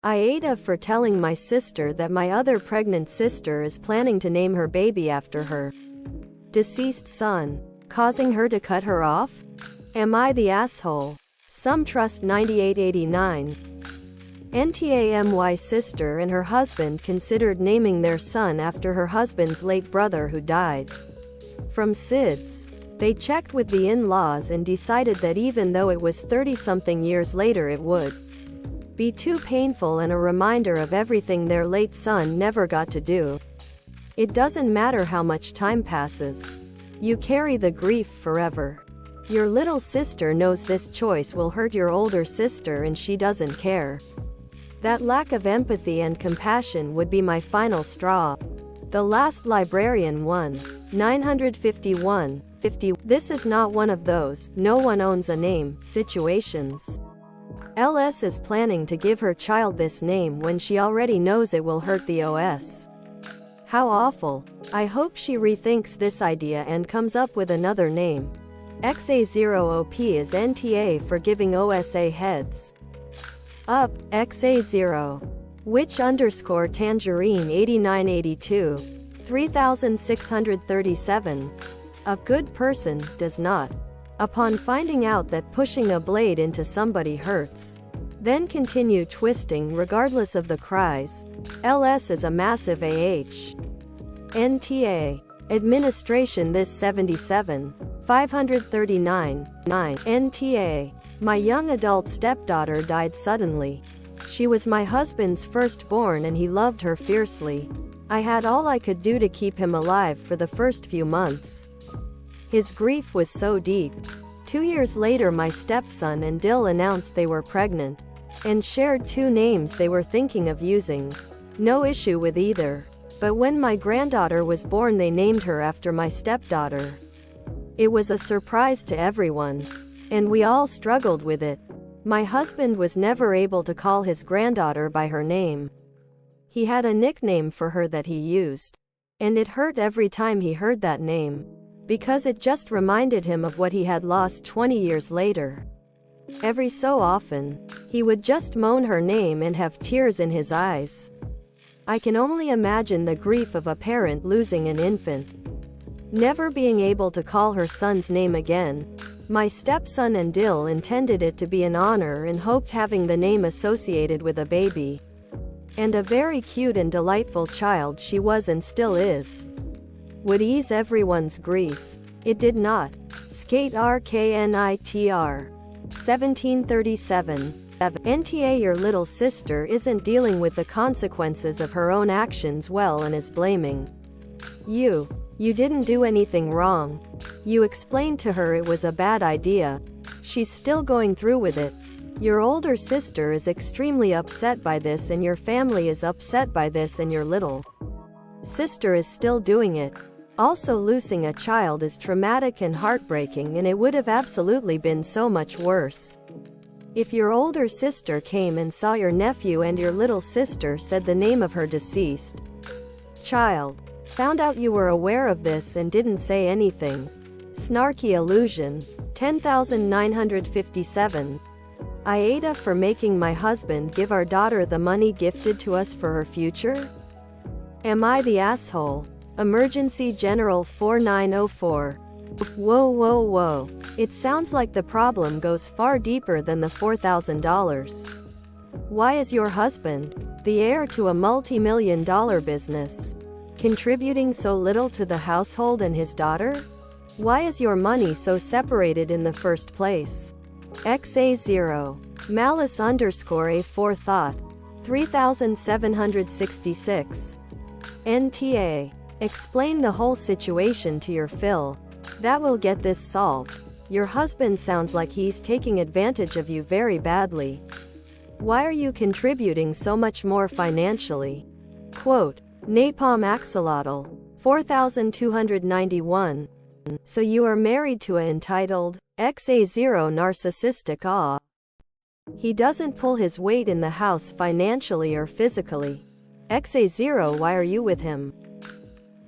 AITA for telling my sister that my other pregnant sister is planning to name her baby after her deceased son, causing her to cut her off? Am I the asshole? Some Trust 9889. NTAMY sister and her husband considered naming their son after her husband's late brother who died from SIDS. They checked with the in-laws and decided that even though it was 30-something years later, it would be too painful and a reminder of everything their late son never got to do. It doesn't matter how much time passes. You carry the grief forever. Your little sister knows this choice will hurt your older sister and she doesn't care. That lack of empathy and compassion would be my final straw. The Last Librarian 1. 951. 50. This is not one of those "no one owns a name" situations. LS is planning to give her child this name when she already knows it will hurt the OS. How awful. I hope she rethinks this idea and comes up with another name. XA0OP is NTA for giving OSA heads up. XA0. Witch_Tangerine 8982. 3637. A good person does not, upon finding out that pushing a blade into somebody hurts, then continue twisting regardless of the cries. LS is a massive AH. NTA. Administration this 77. 539. 9. NTA. My young adult stepdaughter died suddenly. She was my husband's firstborn and he loved her fiercely. I had all I could do to keep him alive for the first few months. His grief was so deep. 2 years later, my stepson and Dill announced they were pregnant and shared 2 names they were thinking of using. No issue with either. But when my granddaughter was born, they named her after my stepdaughter. It was a surprise to everyone, and we all struggled with it. My husband was never able to call his granddaughter by her name. He had a nickname for her that he used, and it hurt every time he heard that name, because it just reminded him of what he had lost 20 years later. Every so often, he would just moan her name and have tears in his eyes. I can only imagine the grief of a parent losing an infant, never being able to call her son's name again. My stepson and Dill intended it to be an honor and hoped having the name associated with a baby and a very cute and delightful child she was and still is would ease everyone's grief. It did not. Skate RKNITR. 1737. NTA. Your little sister isn't dealing with the consequences of her own actions well and is blaming you. You didn't do anything wrong. You explained to her it was a bad idea. She's still going through with it. Your older sister is extremely upset by this and your family is upset by this and your little sister is still doing it. Also, losing a child is traumatic and heartbreaking, and it would have absolutely been so much worse if your older sister came and saw your nephew and your little sister said the name of her deceased child. Found out you were aware of this and didn't say anything. Snarky illusion. 10,957. AITA for making my husband give our daughter the money gifted to us for her future? Am I the asshole? Emergency General 4904. Whoa. It sounds like the problem goes far deeper than the $4,000. Why is your husband, the heir to a multi-million-dollar business, contributing so little to the household and his daughter? Why is your money so separated in the first place? XA0. Malice_A4thought. 3766. NTA. Explain the whole situation to your Phil. That will get this solved. Your husband sounds like he's taking advantage of you very badly. Why are you contributing so much more financially? Quote. Napalm Axolotl. 4291. So you are married to a entitled, XA0 narcissistic awe. He doesn't pull his weight in the house financially or physically. XA0, why are you with him?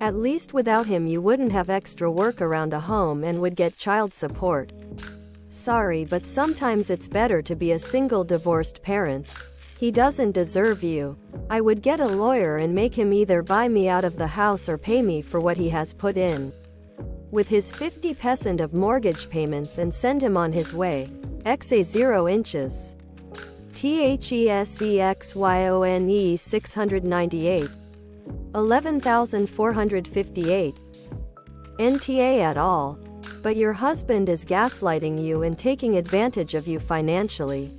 At least without him you wouldn't have extra work around a home and would get child support. Sorry, but sometimes it's better to be a single divorced parent. He doesn't deserve you. I would get a lawyer and make him either buy me out of the house or pay me for what he has put in with his 50% of mortgage payments and send him on his way. XA 0 inches. THESEXYONE 698. 11,458. NTA at all. But your husband is gaslighting you and taking advantage of you financially.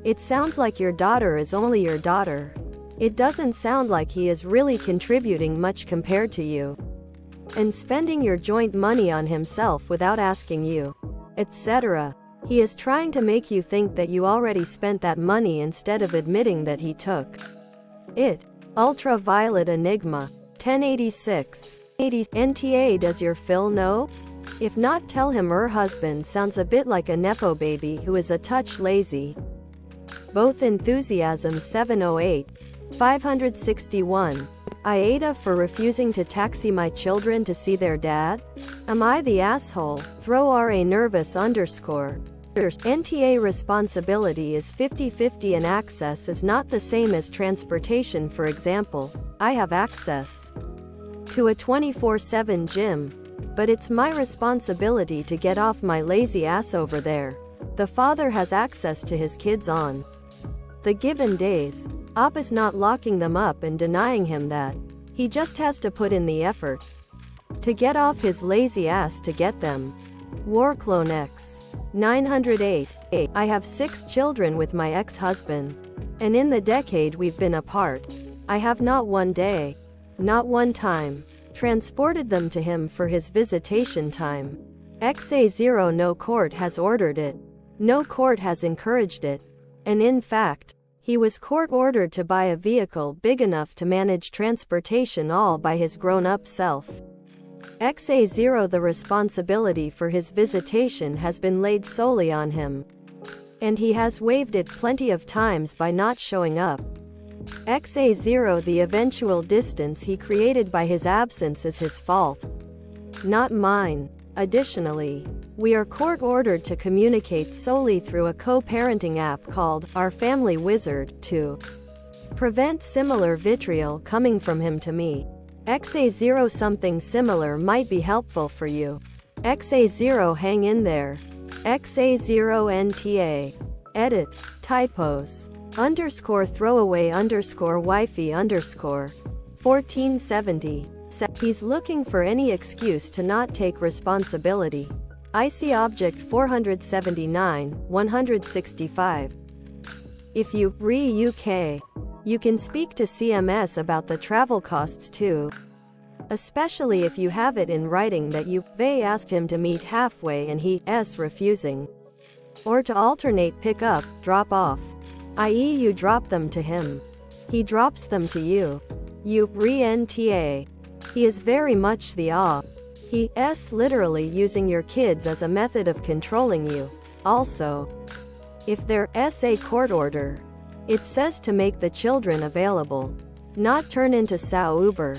It sounds like your daughter is only your daughter. It doesn't sound like he is really contributing much compared to you. And spending your joint money on himself without asking you, etc. He is trying to make you think that you already spent that money instead of admitting that he took it. Ultraviolet Enigma. 1086. NTA. Does your Phil know? If not, tell him her husband sounds a bit like a nepo baby who is a touch lazy. Both Enthusiasm 708. 561. AITA for refusing to taxi my children to see their dad? Am I the asshole? Throw RA nervous underscore. NTA responsibility is 50-50 and access is not the same as transportation. For example, I have access to a 24/7 gym, but it's my responsibility to get off my lazy ass over there. The father has access to his kids on the given days. Op is not locking them up and denying him that. He just has to put in the effort to get off his lazy ass to get them. Warclone X. 908. I have 6 children with my ex-husband. And in the decade we've been apart, I have not one day, not one time, transported them to him for his visitation time. XA0. No court has ordered it. No court has encouraged it. And in fact, he was court-ordered to buy a vehicle big enough to manage transportation all by his grown-up self. XA0. The responsibility for his visitation has been laid solely on him. And he has waived it plenty of times by not showing up. XA0. The eventual distance he created by his absence is his fault, not mine. Additionally, we are court-ordered to communicate solely through a co-parenting app called Our Family Wizard to prevent similar vitriol coming from him to me. XA0. Something similar might be helpful for you. XA0. Hang in there. XA0. NTA. Edit. Typos. Underscore throwaway underscore wifey underscore 1470. He's looking for any excuse to not take responsibility. IC Object 479, 165. If you re-UK, you can speak to CMS about the travel costs too. Especially if you have it in writing that they asked him to meet halfway and he's refusing. Or to alternate pick up, drop off. I.e. you drop them to him. He drops them to you. You re-NTA. He is very much the He's literally using your kids as a method of controlling you. Also, if there's a court order, it says to make the children available, not turn into Sao Uber.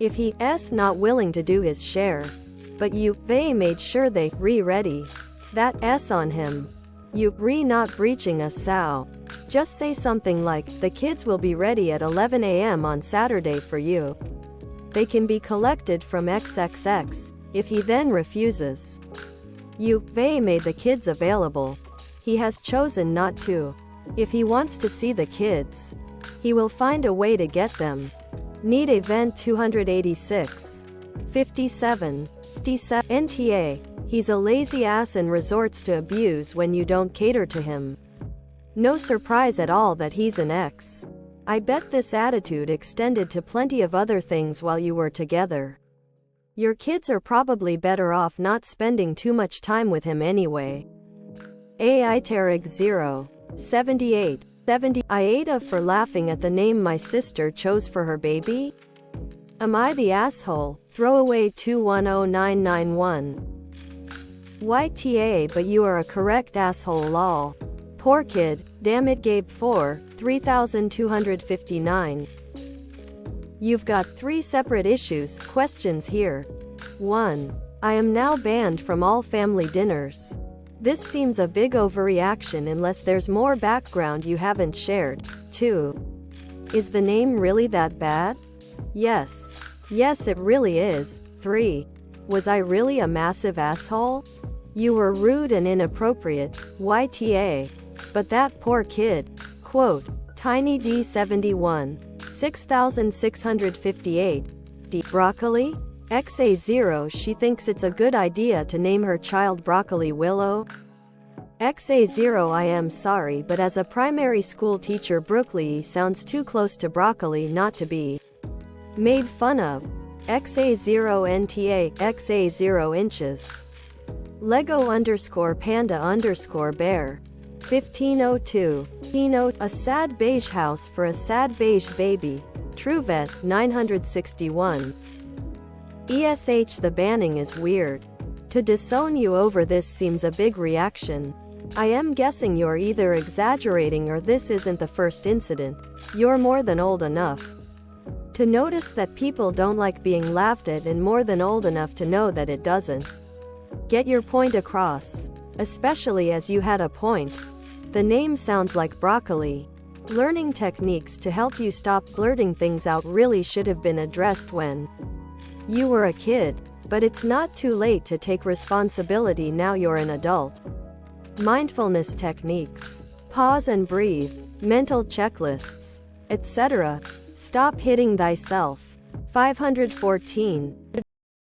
If he's not willing to do his share, but they made sure they ready, that's on him. You not breaching a Sao. Just say something like, the kids will be ready at 11 a.m. on Saturday for you. They can be collected from XXX. If he then refuses, they made the kids available. He has chosen not to. If he wants to see the kids, he will find a way to get them. Need event 286. 57. NTA. He's a lazy ass and resorts to abuse when you don't cater to him. No surprise at all that he's an ex. I bet this attitude extended to plenty of other things while you were together. Your kids are probably better off not spending too much time with him anyway. AITA 0. 78. 70. AITA for laughing at the name my sister chose for her baby? Am I the asshole? Throwaway 210991. YTA. But you are a correct asshole lol. Poor kid. Damn it Gabe 4. 3259. You've got 3 separate questions here. 1. I am now banned from all family dinners. This seems a big overreaction unless there's more background you haven't shared. 2. Is the name really that bad? Yes. Yes, it really is. 3. Was I really a massive asshole? You were rude and inappropriate, YTA. But that poor kid. Quote, Tiny D71. 6658. D. Broccoli? XA0 She thinks it's a good idea to name her child Broccoli Willow. XA0 I am sorry, but as a primary school teacher, Broccoli sounds too close to broccoli not to be made fun of. XA0 NTA XA0 inches. Lego_panda_bear. 1502. A sad beige house for a sad beige baby. TrueVet 961. ESH The banning is weird. To disown you over this seems a big reaction. I am guessing you're either exaggerating or this isn't the first incident. You're more than old enough to notice that people don't like being laughed at and more than old enough to know that it doesn't get your point across. Especially as you had a point. The name sounds like broccoli. Learning techniques to help you stop blurting things out really should have been addressed when you were a kid. But it's not too late to take responsibility now you're an adult. Mindfulness techniques. Pause and breathe. Mental checklists. Etc. Stop hitting thyself. 514.